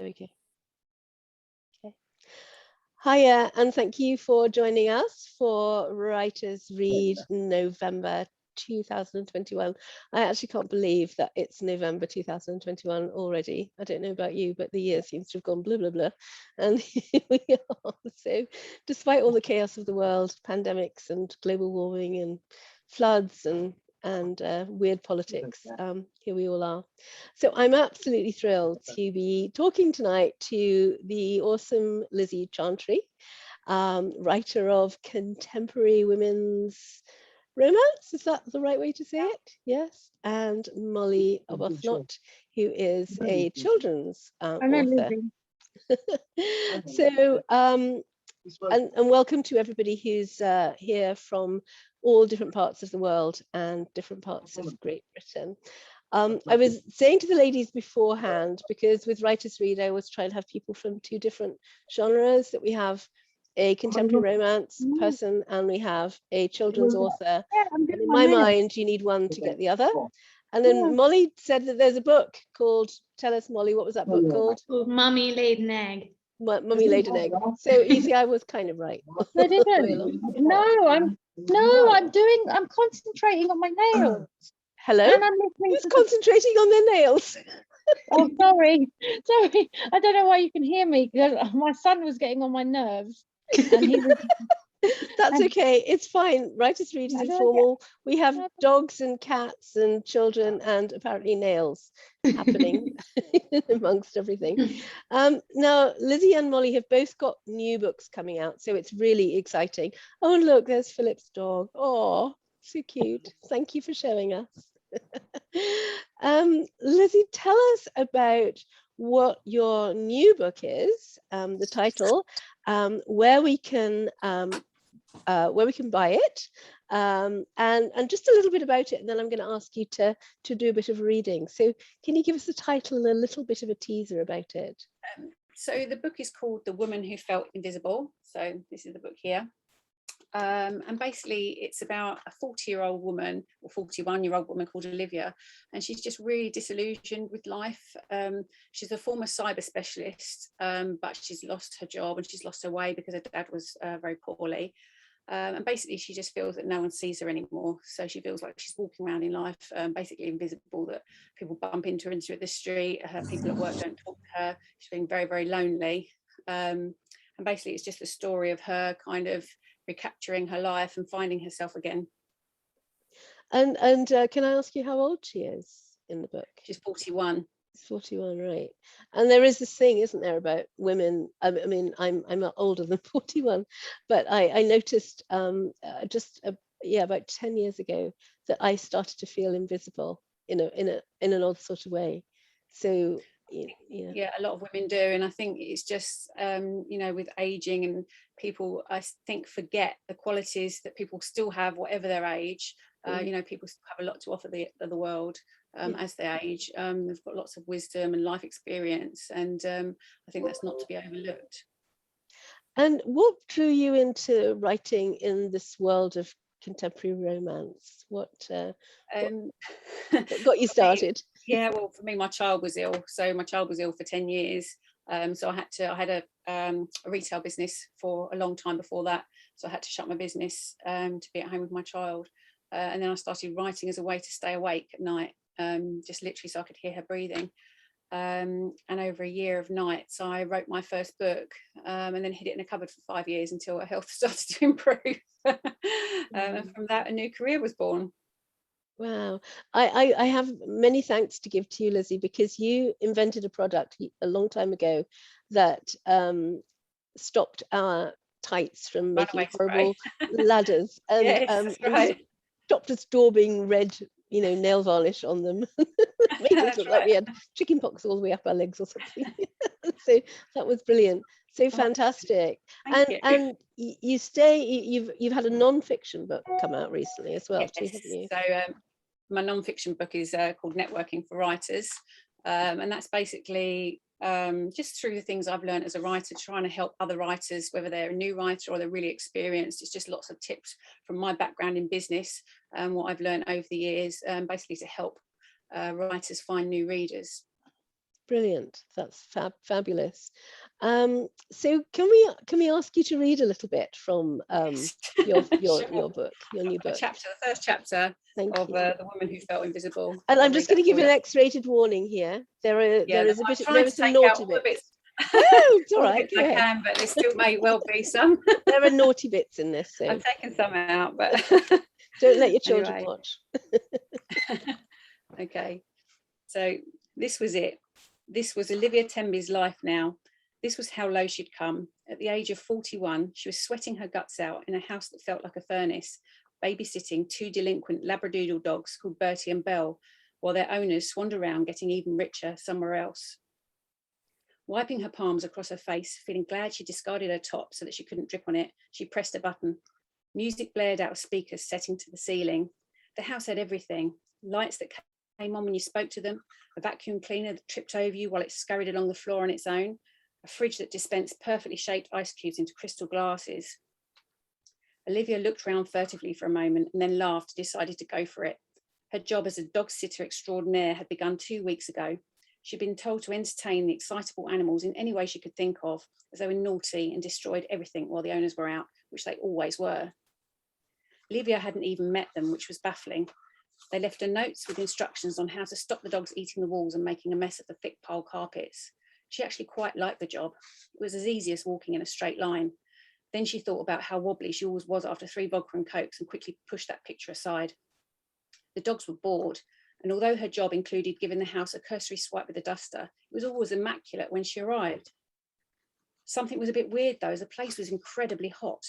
Okay. Okay. Hiya, and thank you for joining us for Writers Read November 2021. I actually can't believe that it's November 2021 already. I don't know about you, but the year seems to have gone blah, blah, blah. And here we are. So despite all the chaos of the world, pandemics and global warming and floods and weird politics, here we all are. So I'm absolutely thrilled to be talking tonight to the awesome Lizzie Chantry, writer of contemporary women's romance. Is that the right way to say it? Yes. And Molly Arbuthnot, who is a children's author. So, and welcome to everybody who's here from all different parts of the world and different parts of Great Britain. I was saying to the ladies beforehand, because with Writers Read, I always try and have people from two different genres, that we have a contemporary romance person and we have a children's author. And in my mind, you need one to get the other. And then Molly said that there's a book called, tell us, Molly, what was that book called? Mummy Laid an Egg. Mummy Laid an Egg. So easy, I was kind of right. I didn't. I'm concentrating on my nails. Hello? And I'm listening Who's concentrating on their nails? Oh, sorry. I don't know why you can hear me, because my son was getting on my nerves. And he was... That's okay, it's fine. Writers Read is informal. We have dogs and cats and children and apparently nails happening amongst everything. Now, Lizzie and Molly have both got new books coming out, so it's really exciting. Oh, and look, there's Philip's dog. Oh, so cute. Thank you for showing us. Lizzie, tell us about what your new book is, the title, where we can buy it, and just a little bit about it, and then I'm going to ask you to do a bit of reading. So can you give us the title and a little bit of a teaser about it? So the book is called The Woman Who Felt Invisible. So this is the book here. And basically it's about a 40-year-old woman or 41-year-old woman called Olivia, and she's just really disillusioned with life. She's a former cyber specialist, but she's lost her job and she's lost her way because her dad was very poorly. And basically she just feels that no one sees her anymore. So she feels like she's walking around in life basically invisible, that people bump into her the street, her people at work don't talk to her. She's feeling very, very lonely. And basically it's just the story of her kind of recapturing her life and finding herself again. And can I ask you how old she is in the book? She's 41. 41, right. And there is this thing, isn't there, about women. I mean, I'm older than 41, but I noticed about 10 years ago that I started to feel invisible in an odd sort of way. So yeah, a lot of women do, and I think it's just with aging, and people, I think, forget the qualities that people still have, whatever their age. People still have a lot to offer the world as they age. They've got lots of wisdom and life experience, and I think that's not to be overlooked. And what drew you into writing in this world of contemporary romance? What got you started? Yeah, well, for me, my child was ill. So my child was ill for 10 years. So I had a retail business for a long time before that. So I had to shut my business to be at home with my child. And then I started writing as a way to stay awake at night, just literally so I could hear her breathing. And over a year of nights, I wrote my first book, and then hid it in a cupboard for 5 years until her health started to improve. And from that, a new career was born. Wow. I have many thanks to give to you, Lizzie, because you invented a product a long time ago that stopped our tights from making horrible ladders, and yes, right. stopped us daubing red, nail varnish on them. Made us look like we had chicken pox all the way up our legs or something. So that was brilliant. So fantastic. And you've had a non-fiction book come out recently as well, too, haven't you? So my non-fiction book is called Networking for Writers, and that's basically just through the things I've learned as a writer, trying to help other writers, whether they're a new writer or they're really experienced. It's just lots of tips from my background in business and what I've learned over the years, basically to help writers find new readers. Brilliant. That's fabulous. So can we ask you to read a little bit from Yes. your Sure. book, your new The book? first chapter Thank of you. The Woman Who Felt Invisible. And I'll I'm read just going that to give for an you. X-rated warning here. There Yeah, is a I'm bit. trying There are to some take out naughty all the bits. bits, Oh, it's all all the right. bits Go I ahead. can, but there still may well be some. There are naughty bits in this, so I've taken some out, but don't let your children Anyway. watch. Okay, so this was it. This was Olivia Tenby's life now. This was how low she'd come. At the age of 41, she was sweating her guts out in a house that felt like a furnace, babysitting 2 delinquent Labradoodle dogs called Bertie and Belle, while their owners swanned around getting even richer somewhere else. Wiping her palms across her face, feeling glad she discarded her top so that she couldn't drip on it, she pressed a button. Music blared out of speakers setting to the ceiling. The house had everything: lights that came on when you spoke to them, a vacuum cleaner that tripped over you while it scurried along the floor on its own, a fridge that dispensed perfectly shaped ice cubes into crystal glasses. Olivia looked round furtively for a moment and then laughed, decided to go for it. Her job as a dog sitter extraordinaire had begun 2 weeks ago. She'd been told to entertain the excitable animals in any way she could think of, as they were naughty and destroyed everything while the owners were out, which they always were. Olivia hadn't even met them, which was baffling. They left her notes with instructions on how to stop the dogs eating the walls and making a mess of the thick pile carpets. She actually quite liked the job. It was as easy as walking in a straight line. Then she thought about how wobbly she always was after 3 vodka and cokes and quickly pushed that picture aside. The dogs were bored, and although her job included giving the house a cursory swipe with a duster, it was always immaculate when she arrived. Something was a bit weird though, as the place was incredibly hot.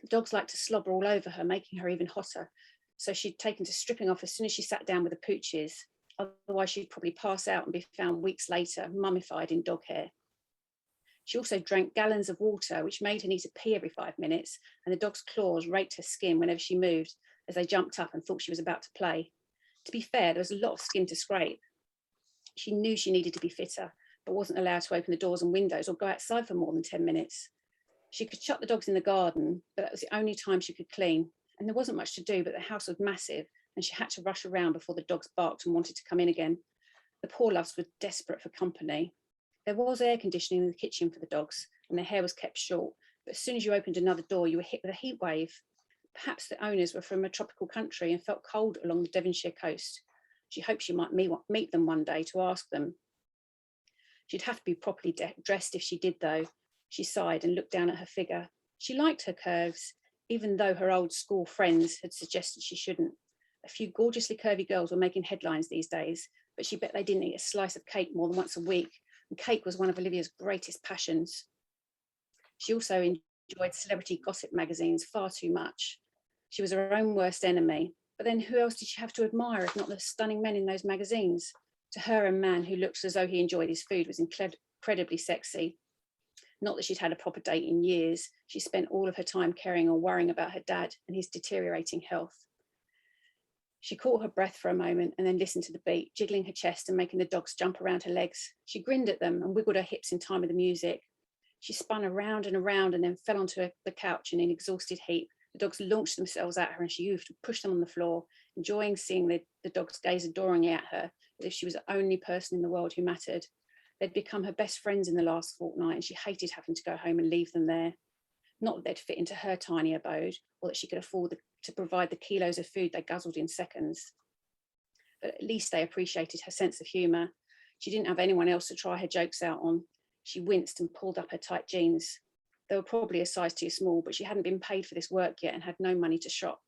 The dogs liked to slobber all over her, making her even hotter, so she'd taken to stripping off as soon as she sat down with the pooches. Otherwise she'd probably pass out and be found weeks later, mummified in dog hair. She also drank gallons of water, which made her need to pee every 5 minutes, and the dog's claws raked her skin whenever she moved, as they jumped up and thought she was about to play. To be fair, there was a lot of skin to scrape. She knew she needed to be fitter, but wasn't allowed to open the doors and windows or go outside for more than 10 minutes. She could shut the dogs in the garden, but that was the only time she could clean. And there wasn't much to do, but the house was massive, and she had to rush around before the dogs barked and wanted to come in again. The poor loves were desperate for company. There was air conditioning in the kitchen for the dogs, and their hair was kept short, but as soon as you opened another door, you were hit with a heat wave. Perhaps the owners were from a tropical country and felt cold along the Devonshire coast. She hoped she might meet them one day to ask them. She'd have to be properly dressed if she did, though. She sighed and looked down at her figure. She liked her curves, even though her old school friends had suggested she shouldn't. A few gorgeously curvy girls were making headlines these days, but she bet they didn't eat a slice of cake more than once a week, and cake was one of Olivia's greatest passions. She also enjoyed celebrity gossip magazines far too much. She was her own worst enemy, but then who else did she have to admire if not the stunning men in those magazines? To her, a man who looked as though he enjoyed his food was incredibly sexy. Not that she'd had a proper date in years. She spent all of her time caring or worrying about her dad and his deteriorating health. She caught her breath for a moment and then listened to the beat, jiggling her chest and making the dogs jump around her legs. She grinned at them and wiggled her hips in time with the music. She spun around and around and then fell onto the couch in an exhausted heap. The dogs launched themselves at her and she used to push them on the floor, enjoying seeing the dogs gaze adoringly at her, as if she was the only person in the world who mattered. They'd become her best friends in the last fortnight and she hated having to go home and leave them there. Not that they'd fit into her tiny abode or that she could afford to provide the kilos of food they guzzled in seconds. But at least they appreciated her sense of humour. She didn't have anyone else to try her jokes out on. She winced and pulled up her tight jeans. They were probably a size too small, but she hadn't been paid for this work yet and had no money to shop.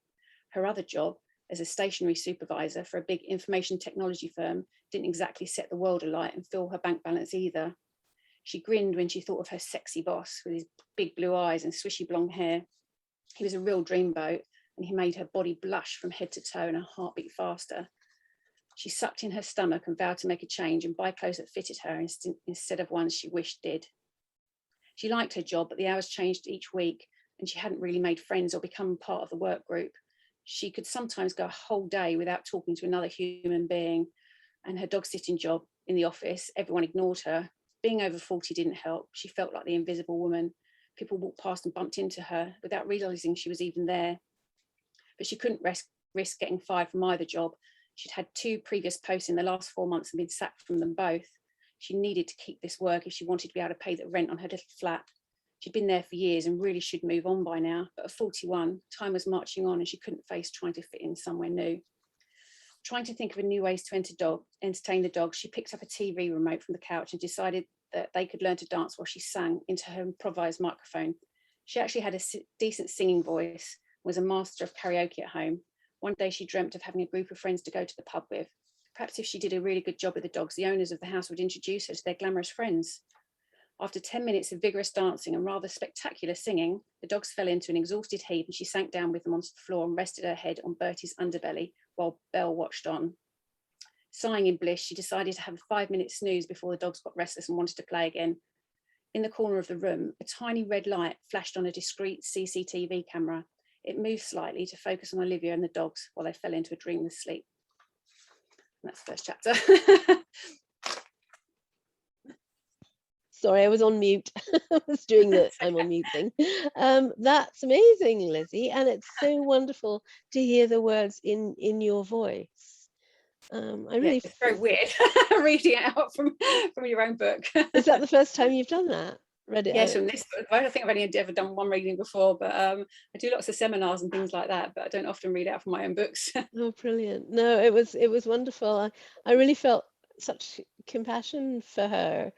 Her other job, as a stationery supervisor for a big information technology firm, didn't exactly set the world alight and fill her bank balance either. She grinned when she thought of her sexy boss with his big blue eyes and swishy blonde hair. He was a real dreamboat, and he made her body blush from head to toe and her heart beat faster. She sucked in her stomach and vowed to make a change and buy clothes that fitted her instead of ones she wished did. She liked her job, but the hours changed each week, and she hadn't really made friends or become part of the work group. She could sometimes go a whole day without talking to another human being, and her dog sitting job in the office, everyone ignored her. Being over 40 didn't help. She felt like the invisible woman. People walked past and bumped into her without realising she was even there. But she couldn't risk getting fired from either job. She'd had 2 previous posts in the last 4 months and been sacked from them both. she needed to keep this work if she wanted to be able to pay the rent on her little flat. She'd been there for years and really should move on by now, but at 41, time was marching on and she couldn't face trying to fit in somewhere new. Trying to think of a new ways to entertain the dog, she picked up a TV remote from the couch and decided that they could learn to dance while she sang into her improvised microphone. She actually had a decent singing voice, was a master of karaoke at home. One day she dreamt of having a group of friends to go to the pub with. Perhaps if she did a really good job with the dogs, the owners of the house would introduce her to their glamorous friends. After 10 minutes of vigorous dancing and rather spectacular singing, the dogs fell into an exhausted heap and she sank down with them onto the floor and rested her head on Bertie's underbelly while Belle watched on. Sighing in bliss, she decided to have a 5-minute snooze before the dogs got restless and wanted to play again. In the corner of the room, a tiny red light flashed on a discreet CCTV camera. It moved slightly to focus on Olivia and the dogs while they fell into a dreamless sleep. And that's the first chapter. Sorry, I was on mute. I was doing the I'm on mute thing. That's amazing, Lizzie, and it's so wonderful to hear the words in your voice. I really it's very weird reading it out from your own book. Is that the first time you've done that? Read it Yes, out? from this book. I don't think I've only ever done one reading before, but I do lots of seminars and things like that, but I don't often read out from my own books. Oh, brilliant. No, it was wonderful. I really felt such compassion for her,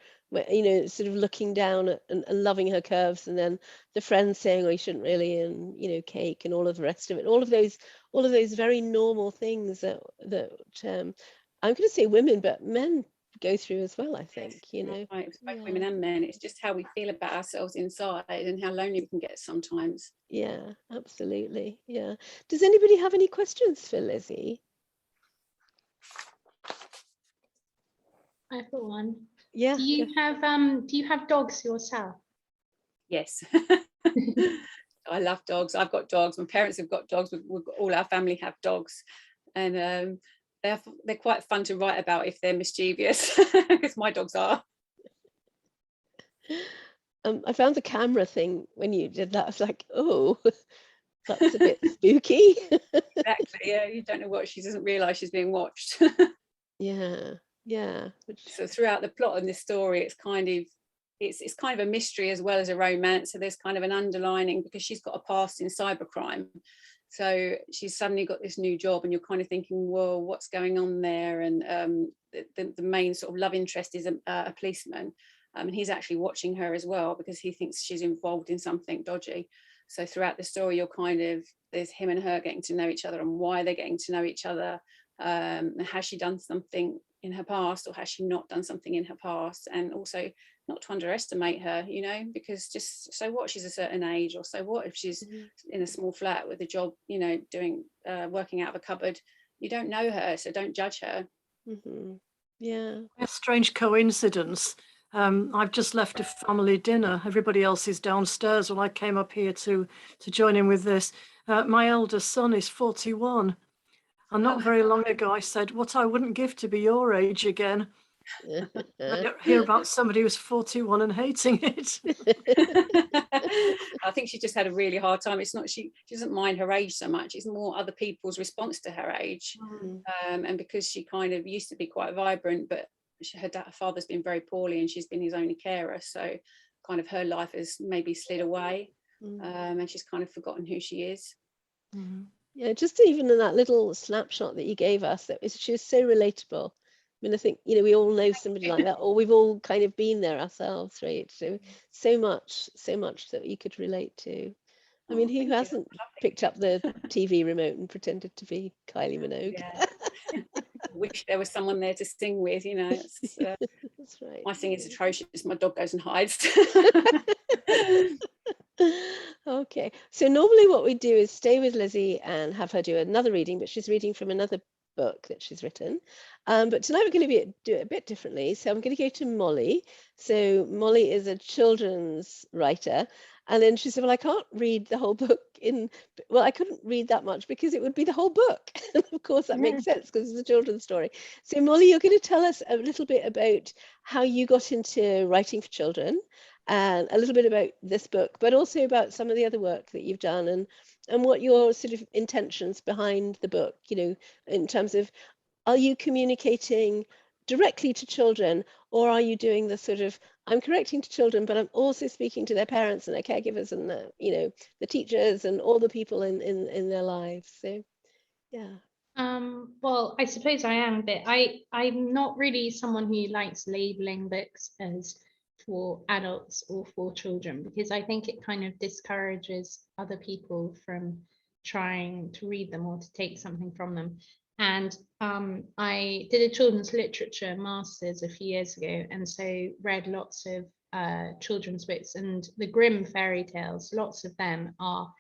you know, sort of looking down at, and loving her curves, and then the friends saying, oh, you shouldn't really, and, you know, cake and all of the rest of it, all of those very normal things that I'm going to say women, but men go through as well, I think. Yes, you know, right. It's both yeah. women and men. It's just how we feel about ourselves inside and how lonely we can get sometimes. Yeah, absolutely. Yeah. Does anybody have any questions for Lizzie? I've got one. Yeah. Do you have dogs yourself? Yes. I love dogs. I've got dogs. My parents have got dogs. We've got, all our family have dogs, and they're quite fun to write about if they're mischievous, because my dogs are. I found the camera thing when you did that. I was like, oh, that's a bit spooky. Exactly. Yeah, you don't know what, she doesn't realise she's being watched. Yeah. So throughout the plot in this story, it's kind of a mystery as well as a romance. So there's kind of an underlining, because she's got a past in cybercrime. So she's suddenly got this new job and you're kind of thinking, whoa, what's going on there? And the main sort of love interest is a policeman. And he's actually watching her as well because he thinks she's involved in something dodgy. So throughout the story, there's him and her getting to know each other and why they're getting to know each other. Has she done something in her past, or has she not done something in her past? And also not to underestimate her, you know, because just so what, she's a certain age, or so what if she's in a small flat with a job, you know, doing working out of a cupboard. You don't know her, so don't judge her. Yeah. A strange coincidence. I've just left a family dinner. Everybody else is downstairs. Well, I came up here to join in with this. My eldest son is 41. And not very long ago, I said, what I wouldn't give to be your age again. I hear about somebody who's 41 and hating it. I think she just had a really hard time. It's not, she doesn't mind her age so much. It's more other people's response to her age. And because she kind of used to be quite vibrant, but her father's been very poorly and she's been his only carer. So kind of her life has maybe slid away, and she's kind of forgotten who she is. Yeah, just even in that little snapshot that you gave us, she was so relatable. I mean, I think, you know, we all know somebody like that, or we've all kind of been there ourselves, right? So much that you could relate to. I mean, who hasn't picked up the TV remote and pretended to be Kylie Minogue? Yeah. Wish there was someone there to sing with, you know. That's right. My singing is atrocious. My dog goes and hides. Okay, so normally what we do is stay with Lizzie and have her do another reading, but she's reading from another book that she's written. But tonight we're going to do it a bit differently. So I'm going to go to Molly. So Molly is a children's writer. And then she said, well, I can't read the whole book well, I couldn't read that much because it would be the whole book. And of course, that makes sense because it's a children's story. So Molly, you're going to tell us a little bit about how you got into writing for children, and a little bit about this book, but also about some of the other work that you've done, and what your sort of intentions behind the book, you know, in terms of, are you communicating directly to children, or are you doing the sort of, I'm correcting to children, but I'm also speaking to their parents and their caregivers and the, you know, the teachers and all the people in their lives? So, yeah. Well, I suppose I am a bit. I'm not really someone who likes labeling books as for adults or for children, because I think it kind of discourages other people from trying to read them or to take something from them. And I did a children's literature master's a few years ago, and so read lots of children's books, and the Grimm fairy tales, lots of them are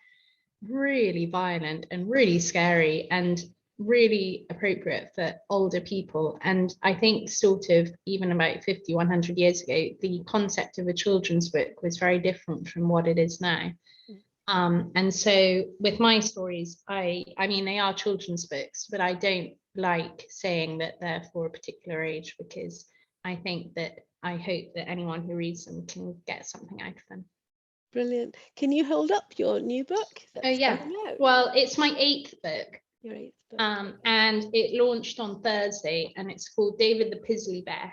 really violent and really scary and really appropriate for older people. And I think sort of even about 50, 100 years ago, the concept of a children's book was very different from what it is now. And so with my stories, I mean, they are children's books, but I don't like saying that they're for a particular age, because I think that I hope that anyone who reads them can get something out of them. Brilliant. Can you hold up your new book? Oh yeah, coming out? well, it's my 8th book. Your 8th book. And it launched on Thursday, and it's called David the Pizzly Bear,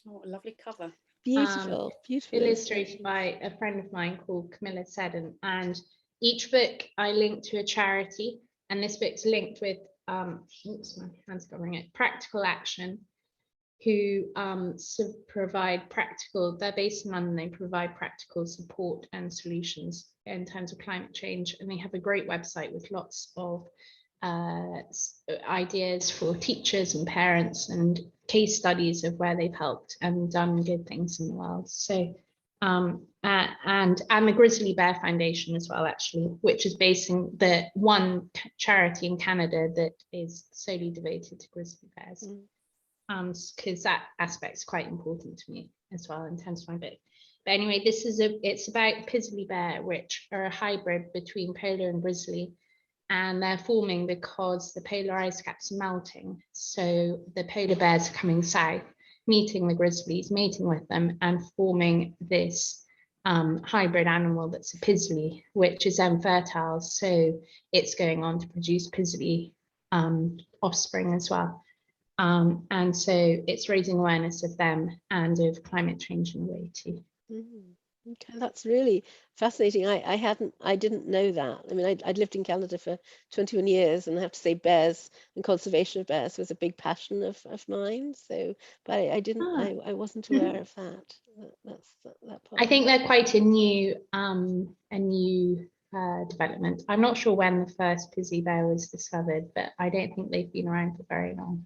Oh, a lovely cover. Beautiful, beautiful. illustrated by a friend of mine called Camilla Seddon. And each book I link to a charity, and this book's linked with oops, my hand's covering it, Practical Action, who provide practical, they're based in London, they provide practical support and solutions in terms of climate change, and they have a great website with lots of ideas for teachers and parents and case studies of where they've helped and done good things in the world. So and the Grizzly Bear Foundation as well, actually, which is based in the one charity in Canada that is solely devoted to grizzly bears. Because that aspect's quite important to me as well in terms of my book. But anyway, it's about Pizzly Bear, which are a hybrid between polar and grizzly, and they're forming because the polar ice caps are melting. So the polar bears are coming south, meeting the grizzlies, mating with them, and forming this hybrid animal that's a pizzly, which is then fertile. So it's going on to produce pizzly offspring as well. And so it's raising awareness of them and of climate change in a way too. Okay, that's really fascinating. I didn't know that. I mean, I'd lived in Canada for 21 years, and I have to say bears and conservation of bears was a big passion of mine. So, but I didn't, I wasn't aware of that. That part. I think they're quite a new development. I'm not sure when the first Pizzly Bear was discovered, but I don't think they've been around for very long.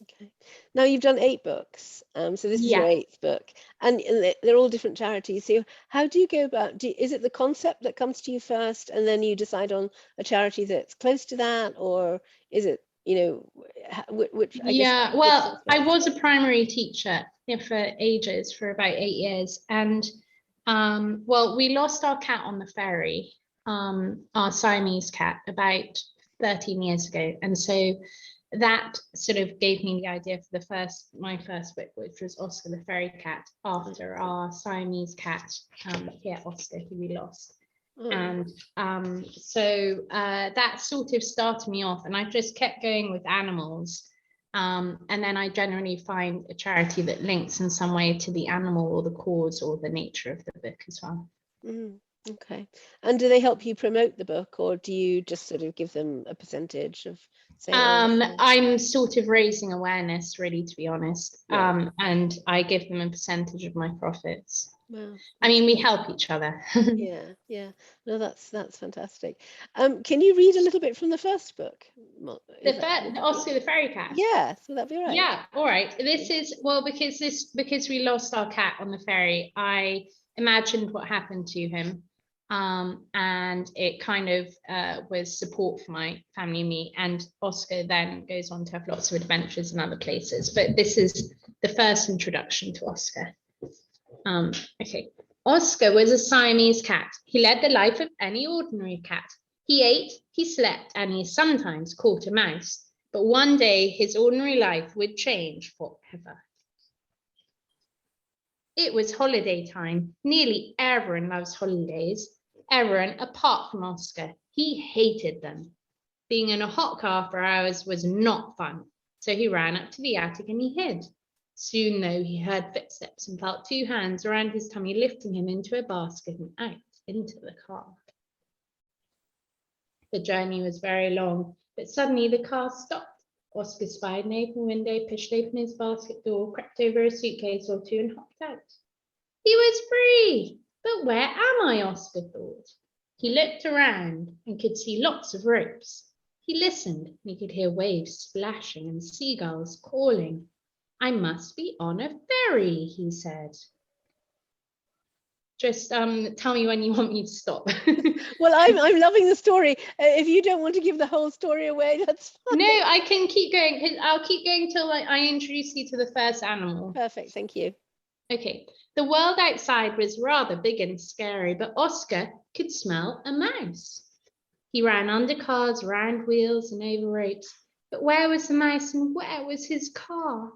Okay. Now you've done 8 books, so this is your 8th book, and they're all different charities. So how do you go about? Is it the concept that comes to you first, and then you decide on a charity that's close to that, or is it, you know, which? I guess, well, I was a primary teacher for ages, for about 8 years, and well, we lost our cat on the ferry, our Siamese cat, about 13 years ago, and so that sort of gave me the idea for my first book, which was Oscar the Fairy Cat, after our Siamese cat, Oscar, who we lost. And so that sort of started me off, and I just kept going with animals. And then I generally find a charity that links in some way to the animal or the cause or the nature of the book as well. Okay. And do they help you promote the book, or do you just sort of give them a percentage of sales? I'm sort of raising awareness, really, to be honest. And I give them a percentage of my profits. Wow. I mean, we help each other. Yeah. No, that's fantastic. Can you read a little bit from the first book? Oscar the Fairy Cat. Yeah, so that'd be right. Yeah, all right. This is, well, because we lost our cat on the ferry, I imagined what happened to him. And it kind of was support for my family and me, and Oscar then goes on to have lots of adventures in other places, but this is the first introduction to Oscar. Okay. Oscar was a Siamese cat. He led the life of any ordinary cat. He ate, he slept, and he sometimes caught a mouse, but one day his ordinary life would change forever. It was holiday time. Nearly everyone loves holidays. Everyone apart from Oscar. He hated them. Being in a hot car for hours was not fun. So he ran up to the attic and he hid. Soon, though, he heard footsteps and felt 2 hands around his tummy lifting him into a basket and out into the car. The journey was very long, but suddenly the car stopped. Oscar spied an open window, pushed open his basket door, crept over a suitcase or two and hopped out. He was free! But where am I, Oscar thought. He looked around and could see lots of ropes. He listened and he could hear waves splashing and seagulls calling. I must be on a ferry, he said. Just tell me when you want me to stop. Well, I'm loving the story. If you don't want to give the whole story away, that's fine. No, I can keep going because I'll keep going till I introduce you to the first animal. Perfect, thank you. Okay, the world outside was rather big and scary, but Oscar could smell a mouse. He ran under cars, round wheels and over ropes. But where was the mouse and where was his car?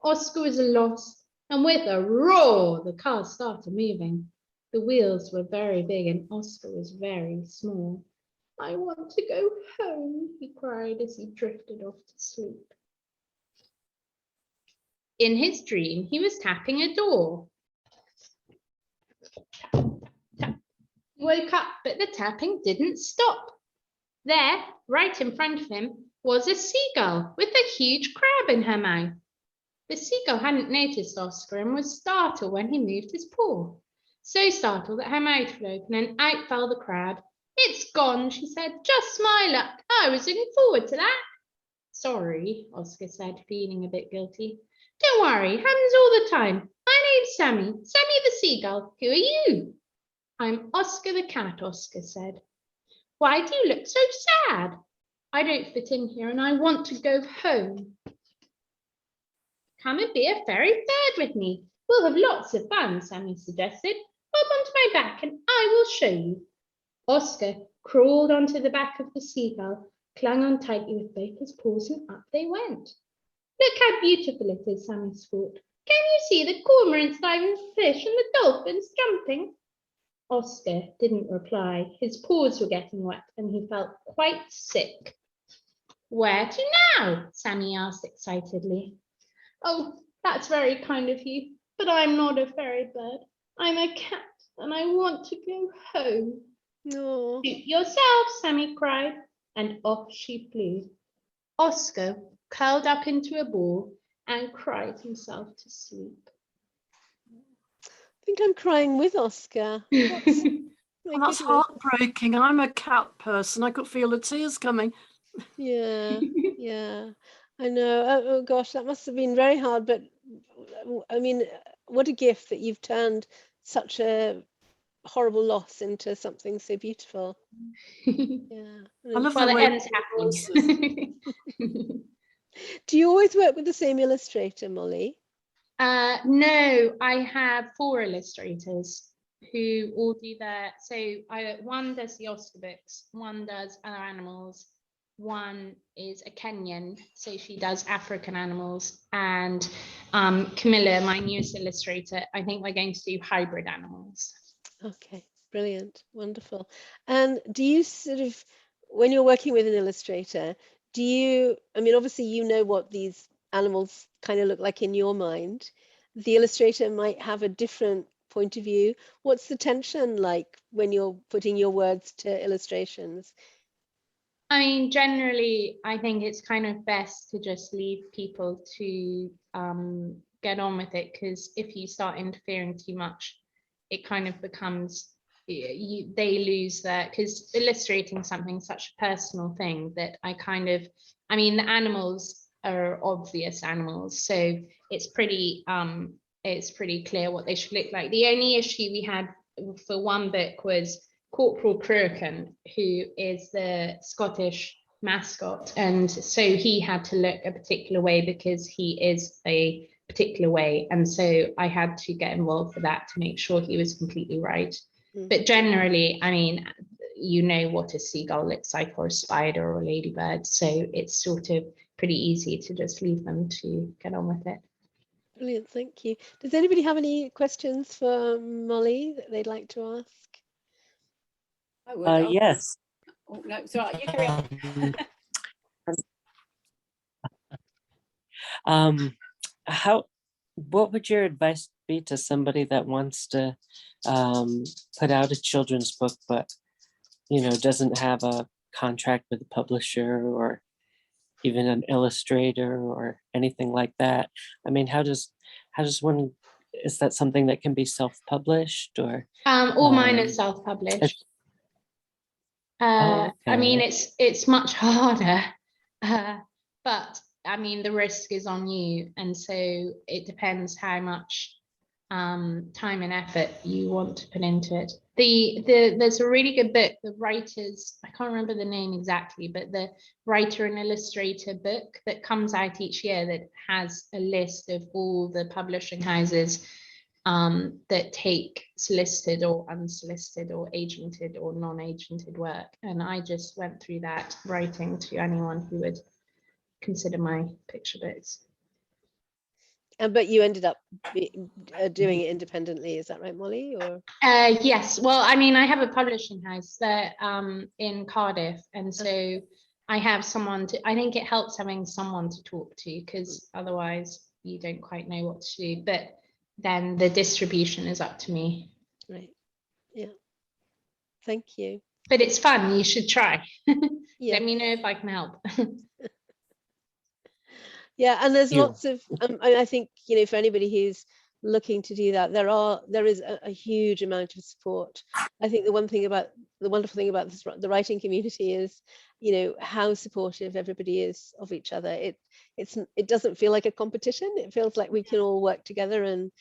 Oscar was lost, and with a roar, the car started moving. The wheels were very big and Oscar was very small. I want to go home, he cried as he drifted off to sleep. In his dream, he was tapping a door. Tap, tap. He woke up, but the tapping didn't stop. There, right in front of him, was a seagull with a huge crab in her mouth. The seagull hadn't noticed Oscar and was startled when he moved his paw. So startled that her mouth flew open and out fell the crab. It's gone, she said. Just my luck. I was looking forward to that. Sorry, Oscar said, feeling a bit guilty. Don't worry, happens all the time. My name's Sammy, Sammy the seagull. Who are you? I'm Oscar the cat, Oscar said. Why do you look so sad? I don't fit in here and I want to go home. Come and be a fairy bird with me. We'll have lots of fun, Sammy suggested. Hop onto my back and I will show you. Oscar crawled onto the back of the seagull, clung on tightly with both his paws and up they went. Look how beautiful it is, Sammy squawked. Can you see the cormorants diving for fish and the dolphins jumping? Oscar didn't reply. His paws were getting wet and he felt quite sick. Where to now? Sammy asked excitedly. Oh, that's very kind of you, but I'm not a fairy bird. I'm a cat and I want to go home. No. Suit yourself, Sammy cried, and off she flew. Oscar curled up into a ball and cried himself to sleep. I think I'm crying with Oscar. My And that's goodness. heartbreaking. I'm a cat person. I could feel the tears coming. Yeah, yeah. I know. Oh gosh, that must have been very hard. But I mean, what a gift that you've turned such a horrible loss into something so beautiful. Yeah. I love Well, the it way ends happily. Do you always work with the same illustrator, Molly? No, I have 4 illustrators who all do one does the Oscar books, one does other animals, one is a Kenyan, so she does African animals, and Camilla, my newest illustrator, I think we're going to do hybrid animals. Okay, brilliant, wonderful. And do you sort of, when you're working with an illustrator, do you, I mean, obviously you know what these animals kind of look like in your mind. The illustrator might have a different point of view. What's the tension like when you're putting your words to illustrations? I mean, generally, I think it's kind of best to just leave people to get on with it, because if you start interfering too much, it kind of becomes, they lose their, because illustrating something such a personal thing that I mean, the animals are obvious animals, so it's pretty clear what they should look like. The only issue we had for one book was Corporal Cruachan, who is the Scottish mascot, and so he had to look a particular way because he is a particular way, and so I had to get involved with that to make sure he was completely right. But generally, I mean, you know what a seagull looks like, or a spider, or a ladybird, so it's sort of pretty easy to just leave them to get on with it. Brilliant, thank you. Does anybody have any questions for Molly that they'd like to ask? I would. Yes. Oh, no, it's all right. You carry on. What would your advice be to somebody that wants to put out a children's book, but doesn't have a contract with a publisher or even an illustrator or anything like that? I mean, how does one, is that something that can be self-published or? All mine are Um, self-published. Oh, I mean, okay. it's much harder, but I mean, the risk is on you, and so it depends how much time and effort you want to put into it. There's a really good book, the writers, I can't remember the name exactly, but the writer and illustrator book that comes out each year that has a list of all the publishing houses that take solicited or unsolicited or agented or non-agented work. And I just went through that, writing to anyone who would consider my picture books. But you ended up doing it independently, is that right, Molly? Or Yes, well, I mean, I have a publishing house that in Cardiff, and so I have someone to, I think it helps having someone to talk to, because otherwise you don't quite know what to do. But then the distribution is up to me. right, yeah. Thank you. But it's fun, you should try. Yeah. Let me know if I can help. Yeah, and there's You. lots of I think, for anybody who's looking to do that, there is a huge amount of support. I think the wonderful thing about the writing community is, how supportive everybody is of each other. It doesn't feel like a competition. It feels like we can all work together and,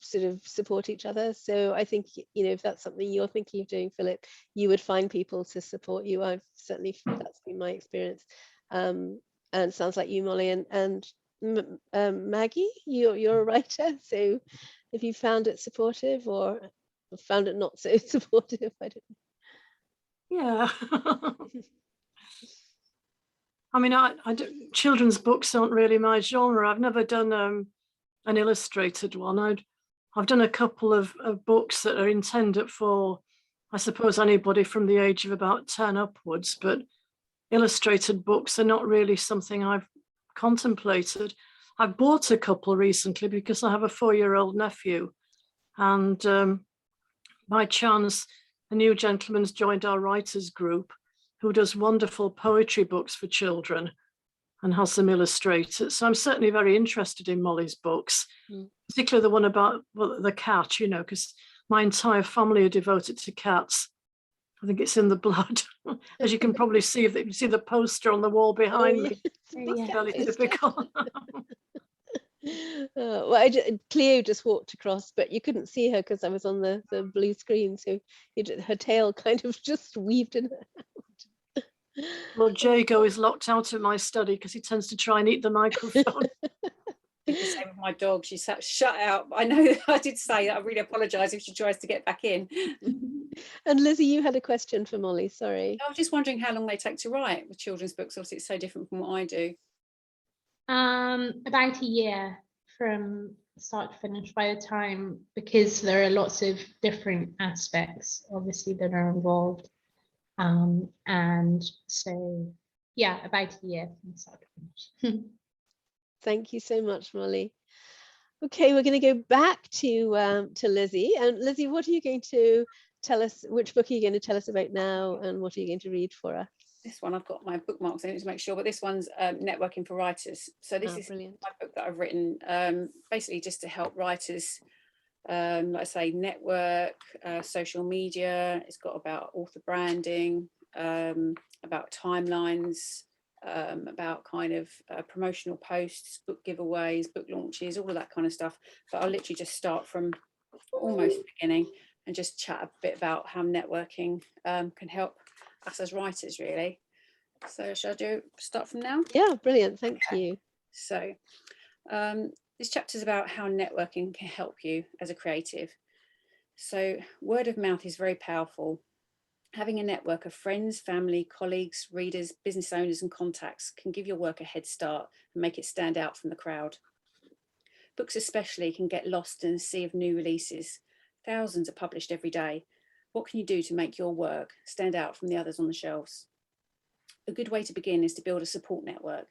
sort of support each other. So I think, if that's something you're thinking of doing, Philip, you would find people to support you. That's been my experience. And it sounds like you, Molly, and Maggie, you're a writer. So have you found it supportive or found it not so supportive? I don't Yeah. I mean, children's books aren't really my genre. I've never done an illustrated one. I've done a couple of books that are intended for, I suppose, anybody from the age of about 10 upwards, but illustrated books are not really something I've contemplated. I've bought a couple recently because I have a 4-year-old nephew, and by chance a new gentleman's joined our writers group who does wonderful poetry books for children and has them illustrated. So I'm certainly very interested in Molly's books, particularly the one about the cat, because my entire family are devoted to cats. I think it's in the blood, as you can probably see. If you see the poster on the wall behind me, Yeah. fairly typical. Well, Cleo just walked across, but you couldn't see her because I was on the blue screen. So her tail kind of just weaved in. Well, Jago is locked out of my study because he tends to try and eat the microphone. The same with my dog. She's shut out. I know I did say that. I really apologise if she tries to get back in. And Lizzie, you had a question for Molly. Sorry. I was just wondering how long they take to write with children's books. Obviously, it's so different from what I do. About a year from start to finish by the time, because there are lots of different aspects obviously that are involved, and so yeah, about a year from start to finish. Thank you so much, Molly. Okay, we're going to go back to Lizzie. And Lizzie, what are you going to tell us? Which book are you going to tell us about now, and what are you going to read for us? This one, I've got my bookmarks in it to make sure, but this one's Networking for Writers. So this is Brilliant. my book that I've written, basically just to help writers, like I say, network, social media. It's got about author branding, about timelines, about kind of promotional posts, book giveaways, book launches, all of that kind of stuff. But I'll literally just start from almost the beginning and just chat a bit about how networking can help us as writers, really. So shall I start from now? Yeah, brilliant. Thank you. So this chapter is about how networking can help you as a creative. So word of mouth is very powerful. Having a network of friends, family, colleagues, readers, business owners and contacts can give your work a head start and make it stand out from the crowd. Books especially can get lost in a sea of new releases. Thousands are published every day. What can you do to make your work stand out from the others on the shelves? A good way to begin is to build a support network.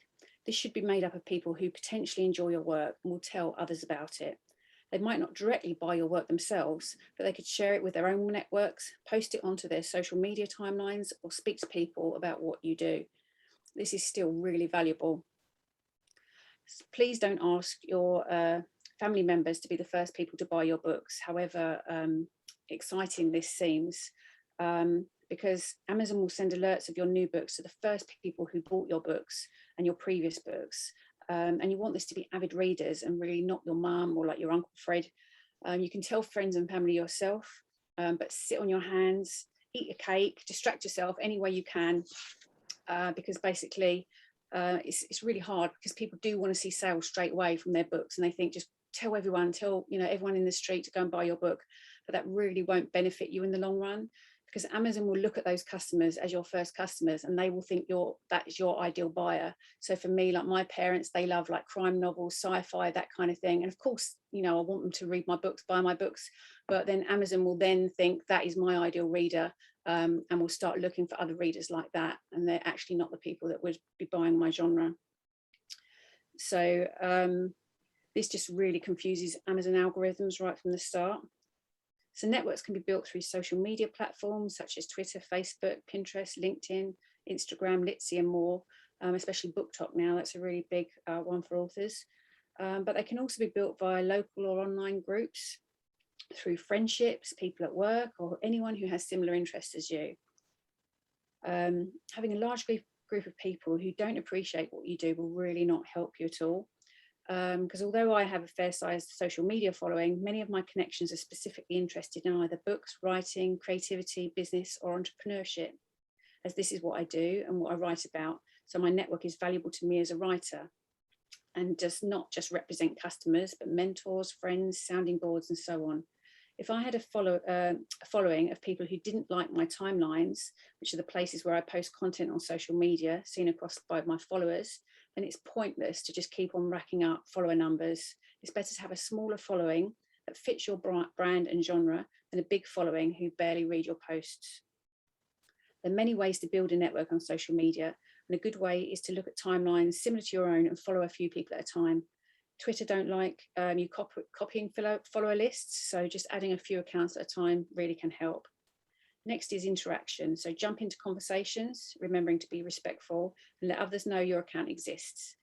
This should be made up of people who potentially enjoy your work and will tell others about it. They might not directly buy your work themselves, but they could share it with their own networks, post it onto their social media timelines, or speak to people about what you do. This is still really valuable. Please don't ask your family members to be the first people to buy your books, however exciting this seems, because Amazon will send alerts of your new books to the first people who bought your books and your previous books. And you want this to be avid readers and really not your mum or like your Uncle Fred. You can tell friends and family yourself, but sit on your hands, eat a cake, distract yourself any way you can, because basically it's really hard, because people do want to see sales straight away from their books, and they think just tell everyone, everyone in the street to go and buy your book, but that really won't benefit you in the long run, because Amazon will look at those customers as your first customers, and they will think that is your ideal buyer. So for me, like my parents, they love like crime novels, sci-fi, that kind of thing. And of course, I want them to read my books, buy my books, but then Amazon will then think that is my ideal reader, and will start looking for other readers like that. And they're actually not the people that would be buying my genre. So this just really confuses Amazon algorithms right from the start. So networks can be built through social media platforms such as Twitter, Facebook, Pinterest, LinkedIn, Instagram, Litzy and more, especially BookTok now. That's a really big one for authors. But they can also be built via local or online groups, through friendships, people at work, or anyone who has similar interests as you. Having a large group of people who don't appreciate what you do will really not help you at all. Because although I have a fair-sized social media following, many of my connections are specifically interested in either books, writing, creativity, business, or entrepreneurship, as this is what I do and what I write about. So my network is valuable to me as a writer, and does not just represent customers, but mentors, friends, sounding boards, and so on. If I had a following of people who didn't like my timelines, which are the places where I post content on social media seen across by my followers, then it's pointless to just keep on racking up follower numbers. It's better to have a smaller following that fits your brand and genre than a big following who barely read your posts. There are many ways to build a network on social media, and a good way is to look at timelines similar to your own and follow a few people at a time. Twitter don't like you copying follower lists, so just adding a few accounts at a time really can help. Next is interaction. So jump into conversations, remembering to be respectful, and let others know your account exists.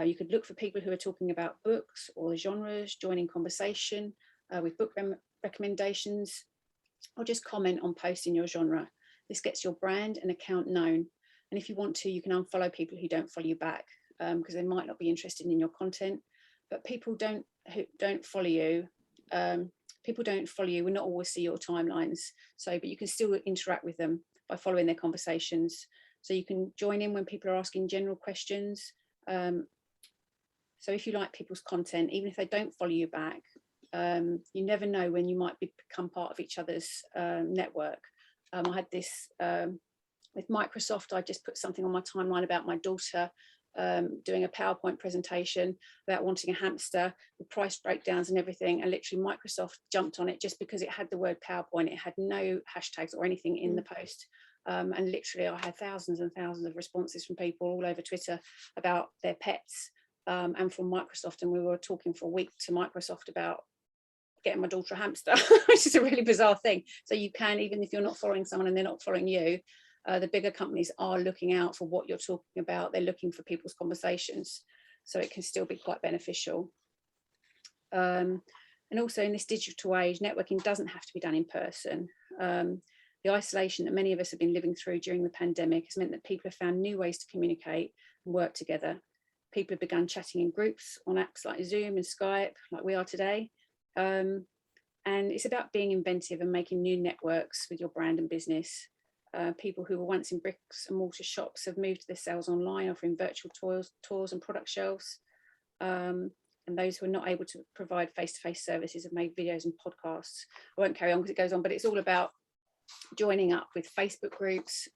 You could look for people who are talking about books or genres, joining conversation with book recommendations, or just comment on posts in your genre. This gets your brand and account known. And if you want to, you can unfollow people who don't follow you back, because they might not be interested in your content. But people who don't follow you, will not always see your timelines. But you can still interact with them by following their conversations. So you can join in when people are asking general questions. So if you like people's content, even if they don't follow you back, you never know when you might become part of each other's network. I had this with Microsoft. I just put something on my timeline about my daughter doing a PowerPoint presentation about wanting a hamster with price breakdowns and everything, and literally Microsoft jumped on it just because it had the word PowerPoint. It had no hashtags or anything in the post, and literally I had thousands and thousands of responses from people all over Twitter about their pets, and from Microsoft, and we were talking for a week to Microsoft about getting my daughter a hamster, which is a really bizarre thing. So you can, even if you're not following someone and they're not following you, the bigger companies are looking out for what you're talking about. They're looking for people's conversations, so it can still be quite beneficial. And also in this digital age, networking doesn't have to be done in person. The isolation that many of us have been living through during the pandemic has meant that people have found new ways to communicate and work together. People have begun chatting in groups on apps like Zoom and Skype, like we are today. And it's about being inventive and making new networks with your brand and business. People who were once in bricks and mortar shops have moved their sales online, offering virtual tours and product shelves. And those who are not able to provide face-to-face services have made videos and podcasts. I won't carry on because it goes on, but it's all about joining up with Facebook groups,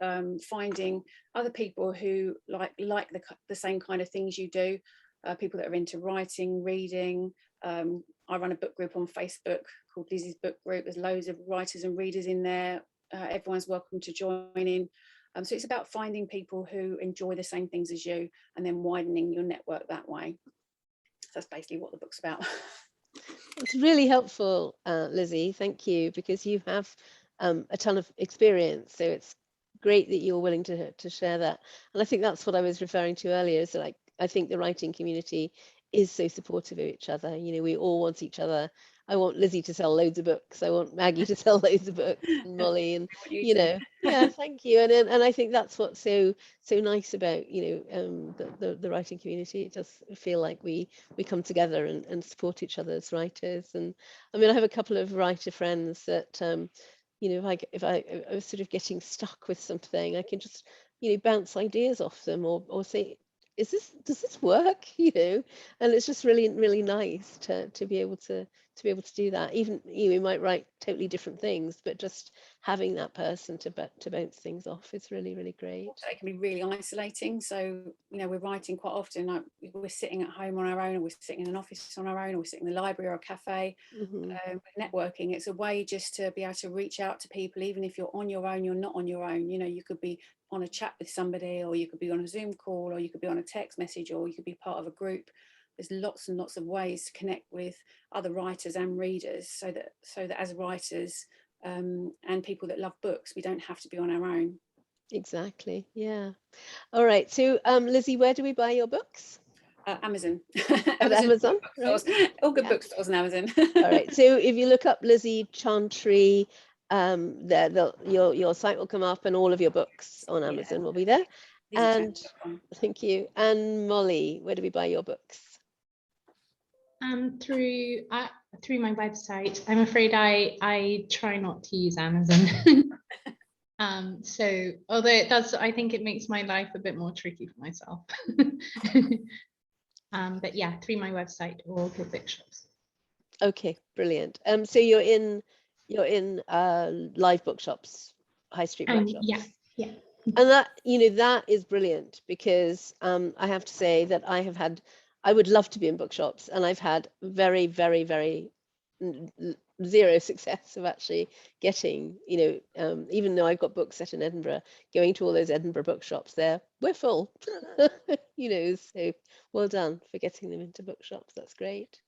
finding other people who like the same kind of things you do, people that are into writing, reading. I run a book group on Facebook called Lizzie's Book Group. There's loads of writers and readers in there. Everyone's welcome to join in. So it's about finding people who enjoy the same things as you and then widening your network that way. So that's basically what the book's about. It's really helpful, Lizzie. Thank you, because you have a ton of experience. So it's great that you're willing to share that. And I think that's what I was referring to earlier. Is like I think the writing community is so supportive of each other. You know, we all want each other. I want Lizzie to sell loads of books. I want Maggie to sell loads of books, and Molly, and you know, yeah, thank you. And I think that's what's so nice about, you know, the writing community. It does feel like we come together and support each other as writers. And I mean, I have a couple of writer friends that you know, if I was sort of getting stuck with something, I can just, you know, bounce ideas off them or say, does this work? You know, and it's just really nice to be able to do that. Even you might write totally different things, but just having that person to bounce things off is really great. Also, it can be really isolating. So, you know, we're writing quite often, like we're sitting at home on our own, or we're sitting in an office on our own, or we're sitting in the library or a cafe. Networking, it's a way just to be able to reach out to people, even if you're on your own, you're not on your own. You know, you could be on a chat with somebody, or you could be on a Zoom call, or you could be on a text message, or you could be part of a group. There's lots and lots of ways to connect with other writers and readers, so that as writers and people that love books, we don't have to be on our own. Exactly. Yeah. All right. So, Lizzie, where do we buy your books? Amazon. Amazon. Right. All good bookstores on Amazon. All right. So if you look up Lizzie Chantry, your site will come up, and all of your books on Amazon will be there. And thank you. And Molly, where do we buy your books? Through my website. I'm afraid I try not to use Amazon. So although it does, I think it makes my life a bit more tricky for myself. But yeah, through my website or good bookshops. Okay, brilliant. So you're in live bookshops, high street bookshops. Yeah. And that, you know, that is brilliant, because I have to say that I would love to be in bookshops, and I've had very zero success of actually getting, you know, even though I've got books set in Edinburgh, going to all those Edinburgh bookshops we're full. You know, so well done for getting them into bookshops. That's great.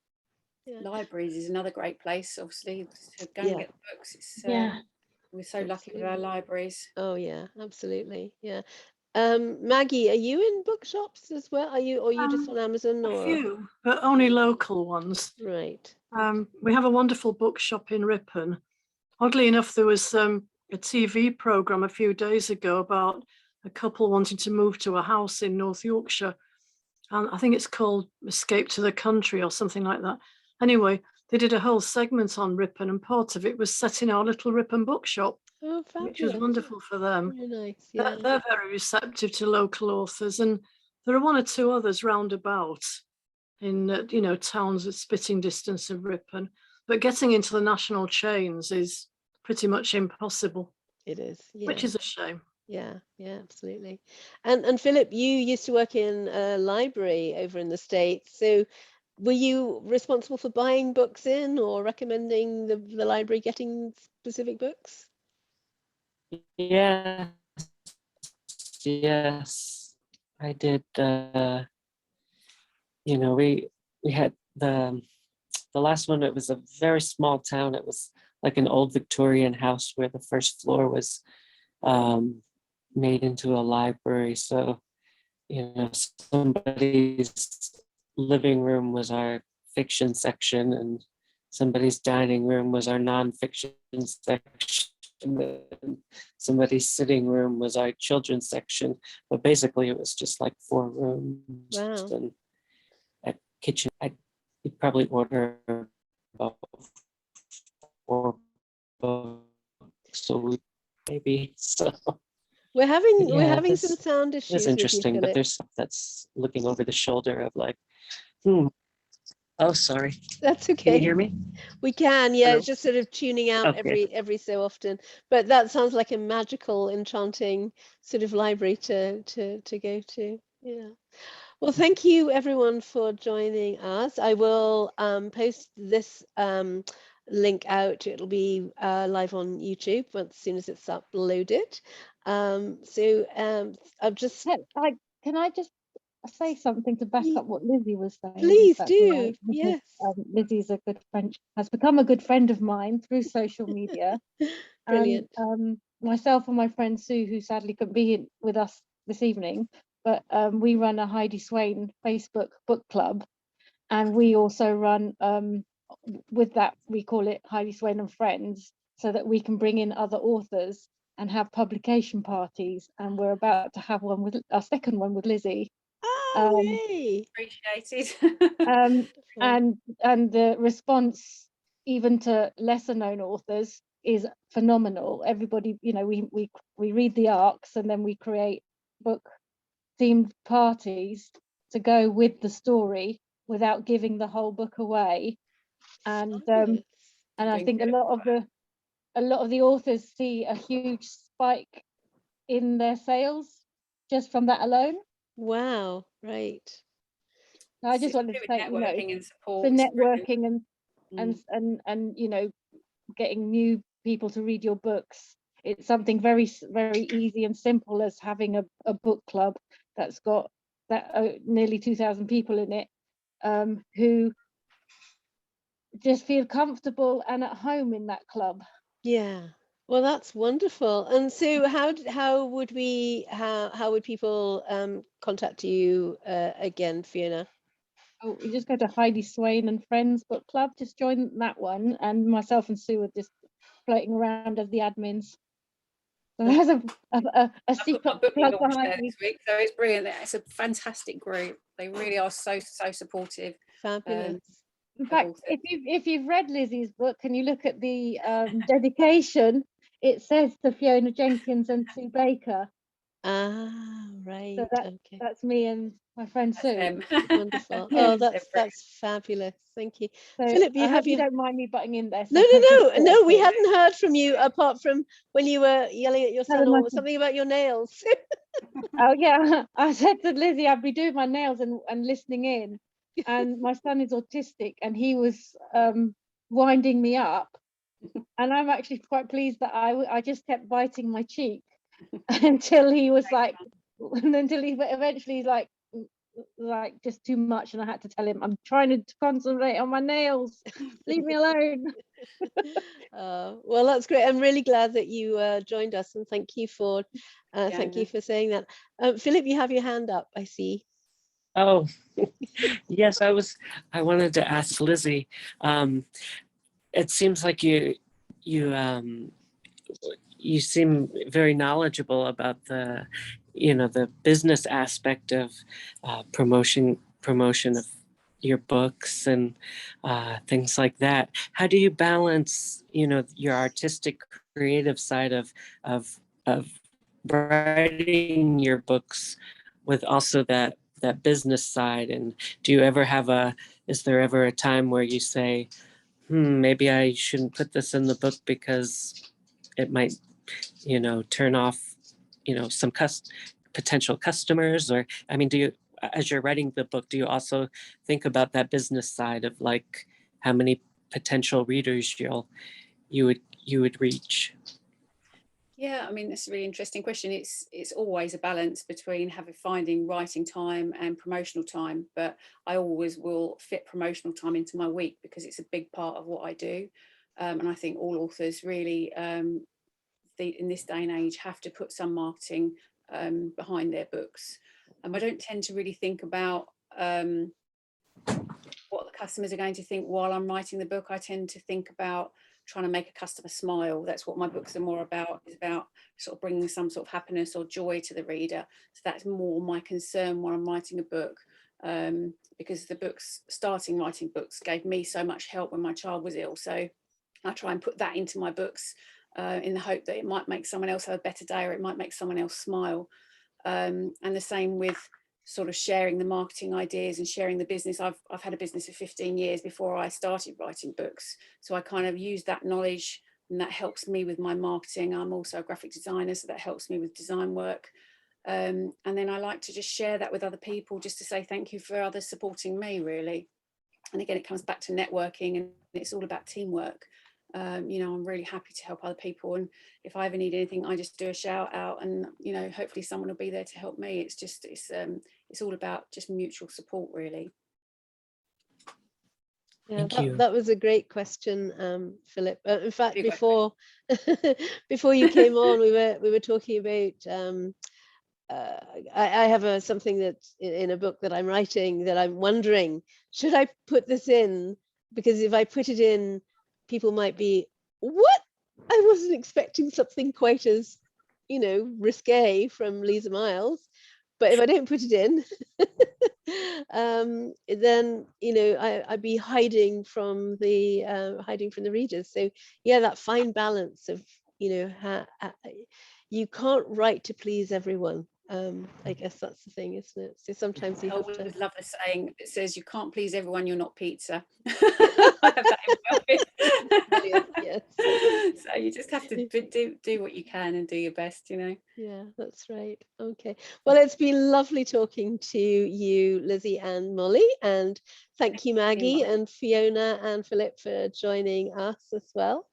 Yeah. Libraries is another great place, obviously, to go and get books. It's, we're so lucky with our libraries. Oh yeah, absolutely. Yeah. Maggie, are you in bookshops as well? Are you just on Amazon? A few, but only local ones. Right. We have a wonderful bookshop in Ripon. Oddly enough, there was a TV program a few days ago about a couple wanting to move to a house in North Yorkshire. And I think it's called Escape to the Country or something like that. Anyway, they did a whole segment on Ripon, and part of it was set in our little Ripon bookshop, which was wonderful for them. Very nice. Yeah. They're very receptive to local authors, and there are one or two others round about in you know, towns at spitting distance of Ripon, but getting into the national chains is pretty much impossible. It is, yeah. Which is a shame. Yeah, absolutely. And Philip, you used to work in a library over in the States, so were you responsible for buying books in, or recommending the library getting specific books? Yes, I did. You know, we had the last one. It was a very small town. It was like an old Victorian house where the first floor was made into a library. So, you know, somebody's living room was our fiction section, and somebody's dining room was our nonfiction section. And somebody's sitting room was our children's section, but basically it was just like 4 rooms. Wow. And a kitchen. You'd probably order about 4 books a week, maybe. So we're having some sound issues. It's interesting, but there's stuff that's looking over the shoulder of like, oh, sorry. That's okay. Can you hear me? We can, yeah. Hello? It's just sort of tuning out Okay. every so often. But that sounds like a magical, enchanting sort of library to go to. Yeah. Well, thank you everyone for joining us. I will post this link out. It'll be live on YouTube as soon as it's uploaded. I've just Can I just say something to back Ye- up what Lizzie was saying? if please that's all do. right? Because, Yes. Lizzie's a good friend, has become a good friend of mine through social media. Brilliant. And myself and my friend Sue, who sadly couldn't be with us this evening, but we run a Heidi Swain Facebook book club, and we also run with that, we call it Heidi Swain and Friends, so that we can bring in other authors and have publication parties. And we're about to have one with our second one with Lizzie. Oh, yay. Appreciated. And the response, even to lesser known authors, is phenomenal. Everybody, you know, we read the arcs, and then we create book themed parties to go with the story without giving the whole book away. And Fabulous. I Doing think a good. lot of the authors see a huge spike in their sales just from that alone. Wow. Right. I just It's wanted do to with say, you know, networking and support. for it's brilliant. networking Mm. and you know, getting new people to read your books, it's something very easy and simple as having a book club that's got that nearly 2,000 people in it, who just feel comfortable and at home in that club. Yeah. Well, that's wonderful. And so how would people contact you again, Fiona? Oh, you just go to Heidi Swain and Friends book club, just join that one, and myself and Sue are just floating around as the admins. So there's a I've got secret my book club launch behind there me. this week, so it's brilliant. It's a fantastic group. They really are so supportive. Fabulous. In fact, authors. if you've read Lizzie's book and you look at the dedication, it says to Fiona Jenkins and Sue Baker. Ah, right. So Okay. that's me and my friend That's Sue. them. Wonderful. Yeah. Oh, They're that's fabulous. Thank you. So Philip, I hope you don't mind me butting in there. No, So I just no, we thought- hadn't heard from you apart from when you were yelling at your son Telling my or something about your nails. Oh yeah, I said to Lizzie I'd be doing my nails and listening in, and my son is autistic and he was winding me up, and I'm actually quite pleased that I just kept biting my cheek until he was like, until he eventually like just too much, and I had to tell him I'm trying to concentrate on my nails, leave me alone. Well, that's great. I'm really glad that you joined us, and thank you for saying that. Philip, you have your hand up, I see. Oh, yes, I wanted to ask Lizzie. It seems like you seem very knowledgeable about the business aspect of promotion of your books and things like that. How do you balance your artistic creative side of writing your books with also that business side? And do you ever is there ever a time where you say, maybe I shouldn't put this in the book because it might turn off some potential customers? Or I mean, do you, as you're writing the book, do you also think about that business side of like how many potential readers you would reach? Yeah, I mean, that's a really interesting question. It's always a balance between finding writing time and promotional time, but I always will fit promotional time into my week because it's a big part of what I do. And I think all authors really, in this day and age, have to put some marketing behind their books. I don't tend to really think about what the customers are going to think while I'm writing the book. I tend to think about trying to make a customer smile. That's what my books are more about, is about sort of bringing some sort of happiness or joy to the reader. So that's more my concern when I'm writing a book, because starting writing books gave me so much help when my child was ill. So I try and put that into my books in the hope that it might make someone else have a better day, or it might make someone else smile. And the same with sort of sharing the marketing ideas and sharing the business. I've had a business for 15 years before I started writing books. So I kind of use that knowledge, and that helps me with my marketing. I'm also a graphic designer, so that helps me with design work. And then I like to just share that with other people, just to say thank you for others supporting me, really. And again, it comes back to networking, and it's all about teamwork. You know, I'm really happy to help other people, and if I ever need anything, I just do a shout out, and you know, hopefully someone will be there to help me. It's all about just mutual support, really. Yeah, Thank you. that was a great question, Philip. In fact, Really great question. before you came on, we were talking about. I have something that's in a book that I'm writing that I'm wondering, should I put this in? Because if I put it in, people might be, what? I wasn't expecting something quite as, risque from Lisa Miles. But if I don't put it in, then I'd be hiding from the readers. So yeah, that fine balance of you can't write to please everyone. I guess that's the thing, isn't it? So sometimes you I have always to. love the saying that says you can't please everyone, you're not pizza. I have that in my office. Brilliant, yes. So you just have to do what you can and do your best, you know. Yeah, that's right. Okay. Well, it's been lovely talking to you, Lizzie and Molly, and thank you, Maggie Molly. and Fiona and Philip for joining us as well.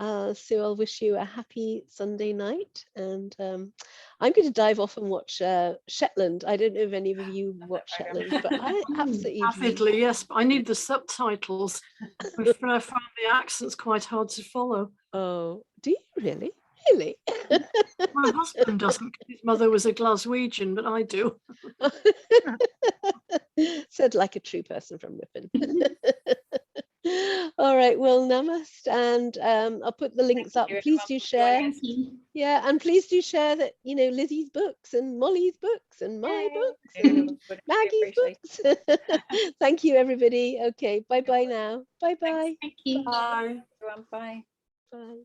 So I'll wish you a happy Sunday night, and I'm going to dive off and watch Shetland. I don't know if any of you Love that watch programme. Shetland, but I absolutely Avidly, yes, but I need the subtitles. I find the accents quite hard to follow. Oh, do you really? Really? My husband doesn't, 'cause his mother was a Glaswegian, but I do. Said like a true person from Ripon. All right, well, namaste, and I'll put the links up. you, Please everyone, do for joining share. Thank you. Yeah, and please do share that, Lizzie's books and Molly's books and my Yay. books Yeah, and would really Maggie's appreciate books. Thank you, everybody. Okay, bye-bye now. Bye-bye. Thank you. Bye. everyone. Bye. Bye.